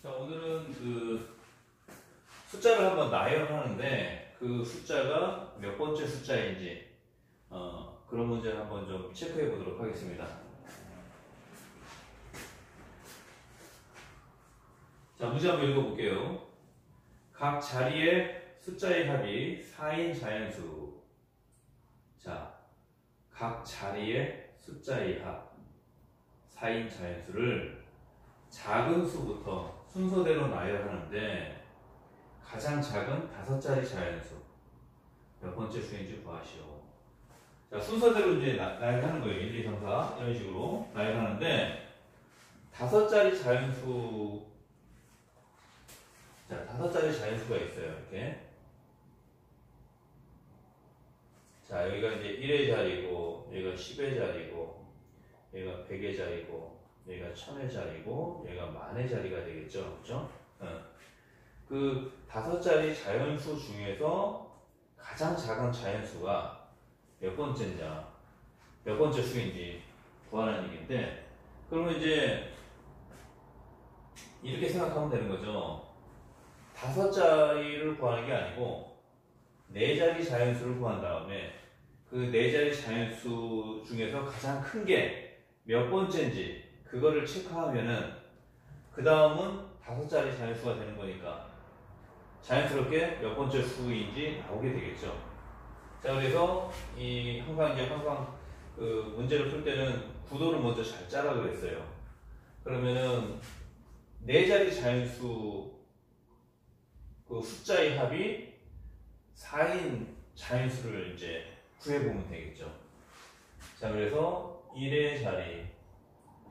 자, 오늘은 그 숫자를 한번 나열하는데 그 숫자가 몇 번째 숫자인지 그런 문제를 한번 좀 체크해 보도록 하겠습니다. 자, 문제 한번 읽어볼게요. 각 자리의 숫자의 합이 4인 자연수. 자, 각 자리의 숫자의 합 4인 자연수를 작은 수부터 순서대로 나열하는데 가장 작은 5자리 자연수 몇 번째 수인지 구하시오. 자, 순서대로 이제 나열하는 거예요. 1, 2, 3, 4 이런 식으로 나열하는데 5자리 자연수, 자, 5자리 자연수가 있어요. 이렇게. 자, 여기가 이제 1의 자리고, 여기가 10의 자리고, 여기가 100의 자리고, 여기가 1000의 자리고, 여기가 만의 자리가 되겠죠. 그죠? 그 5자리 자연수 중에서 가장 작은 자연수가 몇 번째냐, 몇 번째 수인지 구하는 얘기인데, 그러면 이제 이렇게 생각하면 되는 거죠. 5자리를 구하는 게 아니고 4자리 자연수를 구한 다음에 그 4자리 자연수 중에서 가장 큰 게 몇 번째인지 그거를 체크하면은 그 다음은 5자리 자연수가 되는 거니까 자연스럽게 몇 번째 수인지 나오게 되겠죠. 자, 그래서 항상 그 문제를 풀 때는 구도를 먼저 잘 짜라 그랬어요. 그러면은 4자리 자연수 그 숫자의 합이 4인 자연수를 이제 구해보면 되겠죠. 자, 그래서 1의 자리,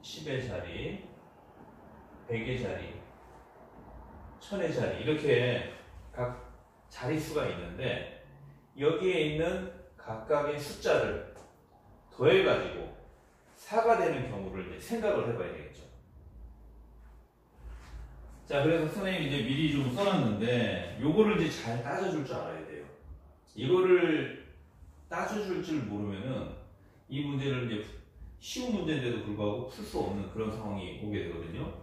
10의 자리, 100의 자리, 1000의 자리 이렇게 각 자릿수가 있는데 여기에 있는 각각의 숫자를 더해가지고 4가 되는 경우를 이제 생각을 해봐야 되겠죠. 자, 그래서 선생님이 이제 미리 좀 써놨는데 요거를 이제 잘 따져줄 줄 알아야 돼요. 이거를 따져줄 줄 모르면은 이 문제를 이제 쉬운 문제인데도 불구하고 풀 수 없는 그런 상황이 오게 되거든요.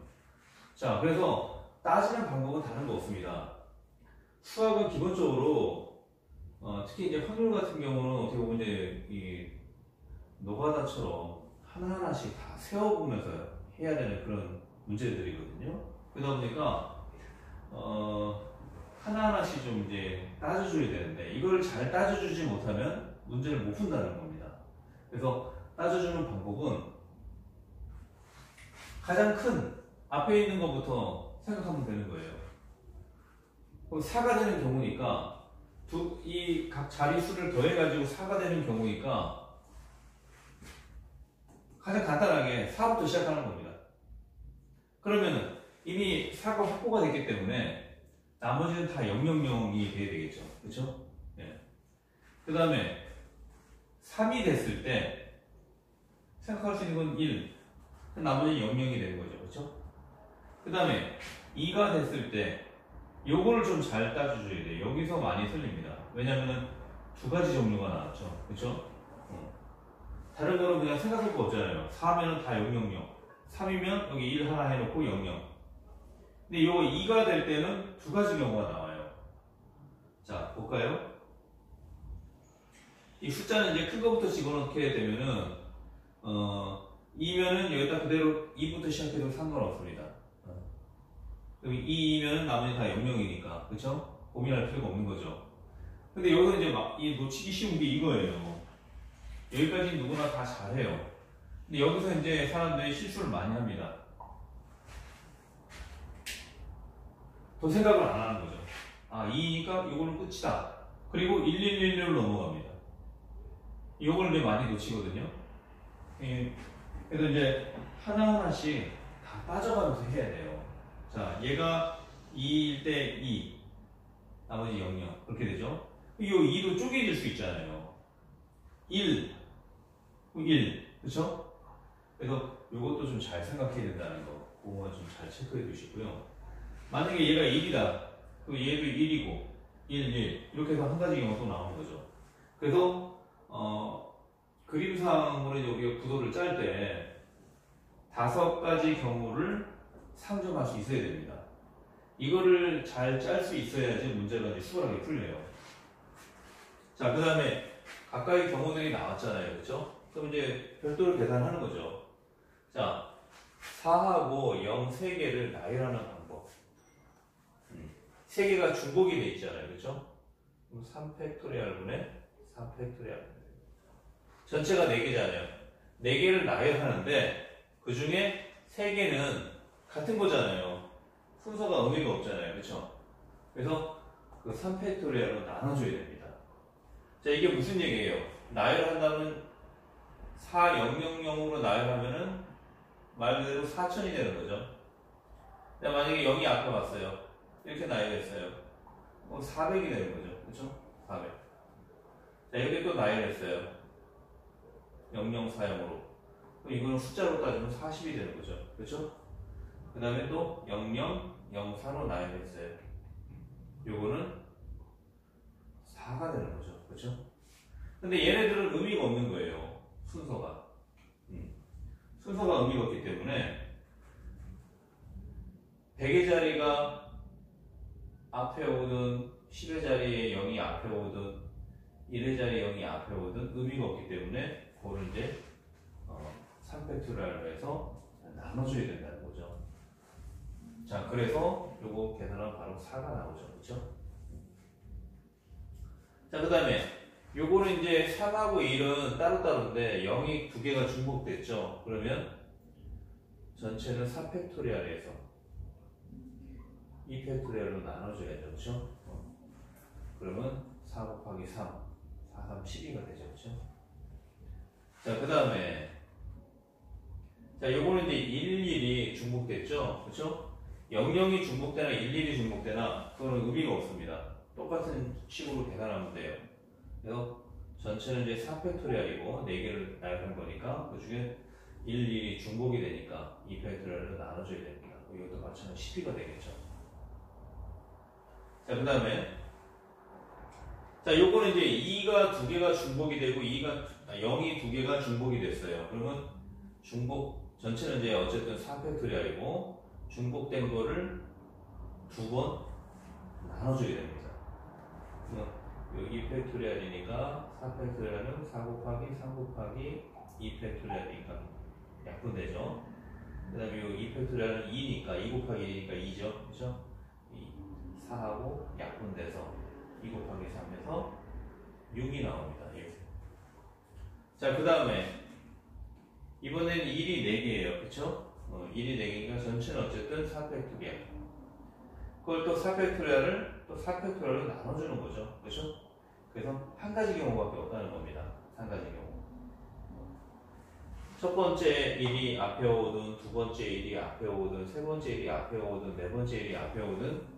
자, 그래서 따지는 방법은 다른 거 없습니다. 수학은 기본적으로 특히 이제 확률 같은 경우는 어떻게 보면 이제 이 노가다처럼 하나하나씩 다 세워보면서 해야 되는 그런 문제들이거든요. 그러다 보니까 하나하나씩 좀 이제 따져줘야 되는데 이걸 잘 따져주지 못하면 문제를 못 푼다는 겁니다. 그래서 따져주는 방법은 가장 큰 앞에 있는 것부터 생각하면 되는 거예요. 그럼 4가 되는 경우니까 이 각 자릿수를 더해가지고 4가 되는 경우니까 가장 간단하게 4부터 시작하는 겁니다. 그러면은 이미 4가 확보가 됐기 때문에 나머지는 다 000이 돼야 되겠죠. 그렇죠? 네. 그 다음에 3이 됐을 때 생각할 수 있는 건 1, 나머지는 00이 되는 거죠. 그렇죠? 그 다음에 2가 됐을 때 요거를 좀 잘 따져줘야 돼요. 여기서 많이 틀립니다. 왜냐면은 2가지 종류가 나왔죠. 그렇죠? 다른 거는 그냥 생각할 거 없잖아요. 4면은 다 000. 3이면 여기 1 하나 해놓고 00. 근데 요거 2가 될 때는 2가지 경우가 나와요. 자, 볼까요? 이 숫자는 이제 큰 거부터 집어넣게 되면은 2면은 여기다 그대로 2부터 시작해도 상관없습니다. 그럼 2면은 나머지 다 00이니까, 그쵸? 고민할 필요가 없는 거죠. 근데 여기서 이제 막 놓치기 쉬운 게 이거예요. 여기까지 누구나 다 잘해요. 근데 여기서 이제 사람들이 실수를 많이 합니다. 더 생각을 안 하는 거죠. 2니까 이거는 끝이다. 그리고 1111로 넘어갑니다. 이걸 이제 많이 놓치거든요. 그래서 이제 하나하나씩 다 빠져가면서 해야 돼요. 자, 얘가 2일 때 2, 나머지 00. 그렇게 되죠. 이 2도 쪼개질 수 있잖아요. 1, 1. 그쵸? 그래서 이것도 좀 잘 생각해야 된다는 거. 그거 좀 잘 체크해 두시고요. 만약에 얘가 1이다. 그럼 얘도 1이고, 1, 1. 이렇게 해서 한 가지 경우가 또 나오는 거죠. 그래서, 그림상으로 여기 구도를 짤 때 5가지 경우를 상정할 수 있어야 됩니다. 이거를 잘 짤 수 있어야지 문제가 이제 수월하게 풀려요. 자, 그 다음에 가까이 경우들이 나왔잖아요. 그쵸? 그럼 이제 별도로 계산하는 거죠. 자, 4하고 0 3개를 나열하는 방법. 3개가 중복이 돼 있잖아요. 그쵸? 그럼 3팩토리얼분의 4팩토리얼. 전체가 4개잖아요. 4개를 나열하는데 그 중에 3개는 같은 거잖아요. 순서가 의미가 없잖아요. 그쵸? 그래서 그 3팩토리얼로 나눠줘야 됩니다. 자, 이게 무슨 얘기예요? 나열한다면 4000으로 나열하면은 말 그대로 4000이 되는 거죠. 근데 만약에 0이 앞에 왔어요. 이렇게 나열했어요. 그럼 400이 되는 거죠. 그쵸? 400. 자, 여기 또 나열했어요. 0040으로. 그럼 이거는 숫자로 따지면 40이 되는 거죠. 그쵸? 그 다음에 또 0004로 나열했어요. 요거는 4가 되는 거죠. 그쵸? 근데 얘네들은 의미가 없는 거예요. 순서가. 순서가 의미가 없기 때문에 100의 자리가 앞에 오든 10의 자리에 0이 앞에 오든 1의 자리에 0이 앞에 오든 의미가 없기 때문에 그거를 이제 3팩토리얼로 해서 나눠줘야 된다는 거죠. 자, 그래서 요거 계산하면 바로 4가 나오죠. 그렇죠? 자, 그 다음에 요거는 이제 3하고 1은 따로따로인데 0이 2개가 중복됐죠. 그러면 전체는 4팩토리얼에서 2팩토리얼로 나눠줘야죠. 그렇죠? 그러면 4 곱하기 3, 4, 3, 12가 되죠. 그렇죠? 자, 그 다음에 자, 요거는 이제 11이 중복됐죠. 그렇죠? 00이 중복되나 11이 중복되나 그거는 의미가 없습니다. 똑같은 식으로 계산하면 돼요. 그래서 전체는 이제 4팩토리얼이고 4개를 나열한 거니까 그 중에 11이 중복이 되니까 2팩토리얼로 나눠줘야 됩니다. 이것도 마찬가지로 12가 되겠죠. 자, 그 다음에 자, 요거는 이제 2가 2개가 중복이 되고 0이 2개가 중복이 됐어요. 그러면 중복 전체는 이제 어쨌든 4팩토리얼이고 중복된 거를 2번 나눠줘야 됩니다. 여기 2팩토리얼이니까 4팩토리얼은 4 곱하기 3 곱하기 2팩토리얼이니까 약분되죠. 그 다음에 이 2팩토리얼은 2니까 2 곱하기 1이니까 2죠. 그죠? 4하고 약분돼서 2 곱하기 3에서 6이 나옵니다. 6. 자, 그 다음에 이번에는 1이 4개예요. 그쵸? 1이 4개니까 전체는 어쨌든 4팩토리얼. 그걸 또 4팩토리얼을 또 4팩토리얼로 나눠주는 거죠. 그렇죠? 그래서 한 가지 경우밖에 없다는 겁니다. 한 가지 경우. 첫 번째 1이 앞에 오든 두 번째 1이 앞에 오든 세 번째 1이 앞에 오든 네 번째 1이 앞에 오든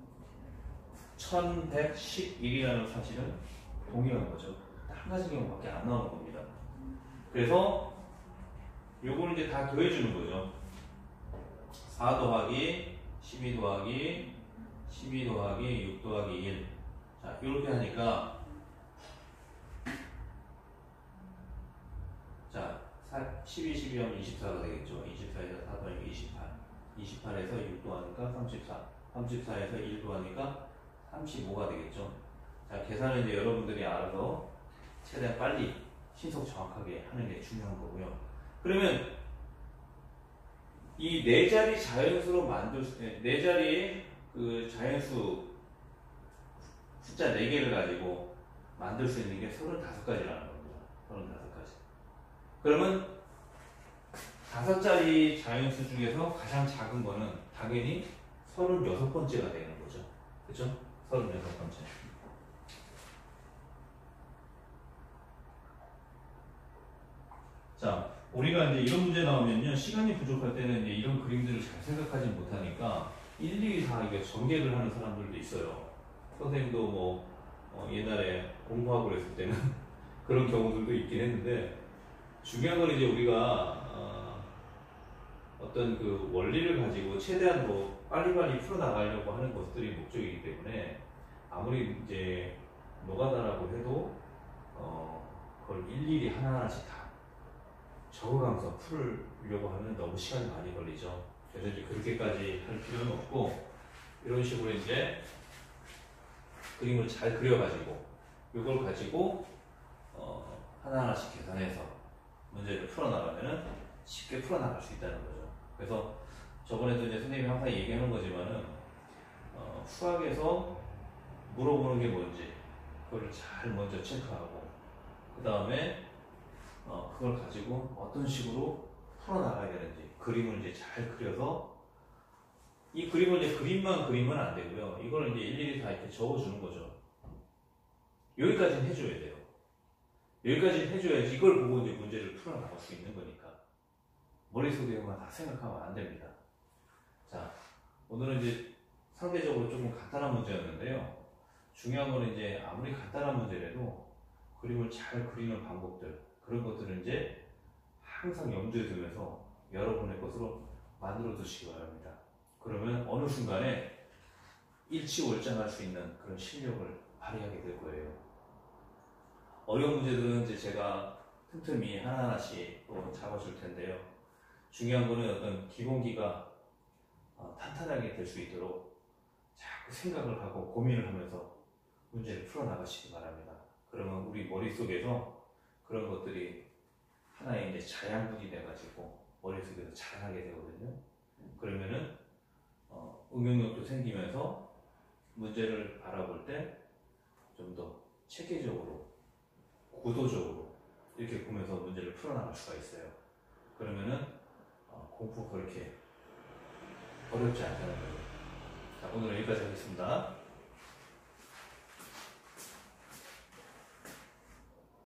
1111이라는 사실은 동일한 거죠. 한 가지 경우밖에 안 나오는 겁니다. 그래서 요거는 이제 다 더해주는 거죠. 4 더하기 12 더하기 12 더하기 6 더하기 1. 자, 이렇게 하니까 자, 12, 12 하면 24가 되겠죠. 24에서 4 더하기 28. 28에서 6 더하니까 34. 34에서 1 더하니까 35가 되겠죠. 자, 계산은 이제 여러분들이 알아서 최대한 빨리 신속 정확하게 하는 게 중요한 거고요. 그러면 이 네 자리 자연수로 네 자리의 그 자연수 숫자 4개를 가지고 만들 수 있는 게 35가지라는 겁니다. 35가지. 그러면 5자리 자연수 중에서 가장 작은 거는 당연히 36번째가 되는 거죠. 그쵸? 36번째. 자, 우리가 이제 이런 문제 나오면요, 시간이 부족할 때는 이제 이런 그림들을 잘 생각하지 못하니까 일일이 다 이게 전개를 하는 사람들도 있어요. 선생님도 뭐 옛날에 공부하고 그랬을 때는 그런 경우들도 있긴 했는데, 중요한 건 이제 우리가 어떤 그 원리를 가지고 최대한 뭐 빨리빨리 풀어나가려고 하는 것들이 목적이기 때문에 아무리 이제 노가다라고 해도 그걸 일일이 하나하나씩 다 적어가면서 풀려고 하면 너무 시간이 많이 걸리죠. 그래서 이제 그렇게까지 할 필요는 없고, 이런 식으로 이제 그림을 잘 그려가지고 이걸 가지고 하나하나씩 계산해서 문제를 풀어나가면은 쉽게 풀어나갈 수 있다는 거죠. 그래서 저번에도 이제 선생님이 항상 얘기하는 거지만은 수학에서 물어보는 게 뭔지 그걸 잘 먼저 체크하고 그 다음에 그걸 가지고 어떤 식으로 풀어나가야 되는지 그림을 이제 잘 그려서 이 그림을 이제 그림만 그리면 안 되고요. 이걸 이제 일일이 다 이렇게 적어주는 거죠. 여기까지는 해줘야 돼요. 여기까지는 해줘야지 이걸 보고 이제 문제를 풀어나갈 수 있는 거니까. 머릿속에만 다 생각하면 안 됩니다. 자, 오늘은 이제 상대적으로 조금 간단한 문제였는데요. 중요한 거는 이제 아무리 간단한 문제라도 그림을 잘 그리는 방법들, 그런 것들을 이제 항상 염두에 두면서 여러분의 것으로 만들어 두시기 바랍니다. 그러면 어느 순간에 일치월장할 수 있는 그런 실력을 발휘하게 될 거예요. 어려운 문제들은 이제 제가 틈틈이 하나하나씩 또 잡아줄 텐데요. 중요한 거는 어떤 기본기가 탄탄하게 될 수 있도록 자꾸 생각을 하고 고민을 하면서 문제를 풀어나가시기 바랍니다. 그러면 우리 머릿속에서 그런 것들이 하나의 이제 자양분이 돼가지고 머릿속에서 자라나게 되거든요. 그러면은 응용력도 생기면서 문제를 바라볼 때 좀 더 체계적으로 구도적으로 이렇게 보면서 문제를 풀어나갈 수가 있어요. 그러면은 공부가 그렇게 어렵지 않다는 거예요. 자, 오늘 여기까지 하겠습니다.